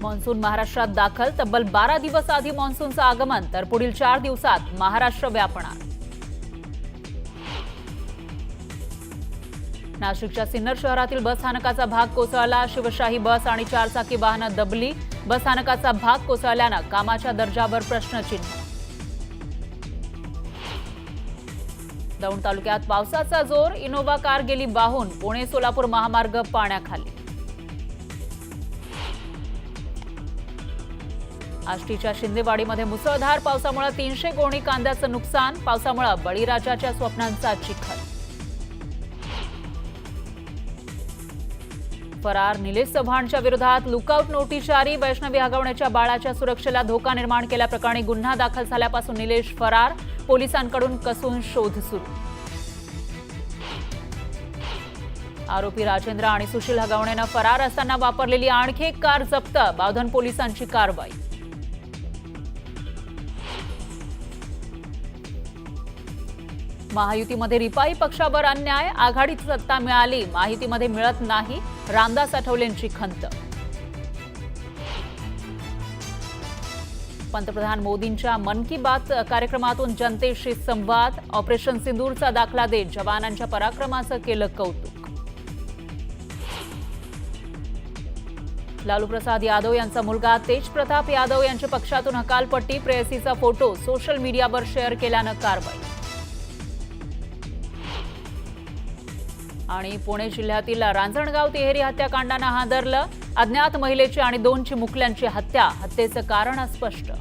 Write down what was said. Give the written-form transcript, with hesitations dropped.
Monsoon महाराष्ट्रात दाखल. तब्बल 12 दिवस आधी मान्सूनचं आगमन, तर पुढील 4 दिवसात महाराष्ट्र व्यापणार. नाशिकच्या सिन्नर शहरातील बस स्थानकाचा भाग कोसळला. शिवशाही बस आणि 4 चाकी वाहनं दबली. बस स्थानकाचा भाग कोसळल्यानं कामाच्या दर्जावर प्रश्नचिन्ह. दौंड तालुक्यात पावसाचा जोर. इनोव्हा कार गेली वाहून. पुणे सोलापूर महामार्ग पाण्याखाली. आष्टीच्या शिंदेवाडीमध्ये मुसळधार पावसामुळे 300 गोणी कांद्याचं नुकसान. पावसामुळे बळीराजाच्या स्वप्नांचा चिखल. फरार निलेश चव्हाणच्या विरोधात लुकआउट नोटीस जारी. वैष्णवी हगवण्याच्या बाळाच्या सुरक्षेला धोका निर्माण केल्याप्रकरणी गुन्हा दाखल झाल्यापासून निलेश फरार. पोलिसांकडून कसून शोध सुरू. आरोपी राजेंद्र आणि सुशील हगवणेनं फरार असताना वापरलेली आणखी एक कार जप्त. बावधन पोलिसांची कारवाई. महायुतीमध्ये रिपाई पक्षावर अन्याय. आघाडीत सत्ता मिळाली, माहितीमध्ये मिळत नाही. रामदास आठवलेंची खंत. पंतप्रधान मोदींच्या मन की बात कार्यक्रमातून जनतेशी संवाद. ऑपरेशन सिंदूरचा दाखला देत जवानांच्या पराक्रमाचं केलं कौतुक. लालू प्रसाद यादव यांचा मुलगा तेज प्रताप यादव यांच्या पक्षातून हकालपट्टी. प्रेयसीचा फोटो सोशल मीडियावर शेअर केल्यानं कारवाई. आणि पुणे जिल्ह्यातील रांजणगाव तिहेरी हत्याकांडानं हादरलं. अज्ञात महिलेची आणि 2 चिमुकल्यांची हत्या. हत्येचं कारण अस्पष्ट.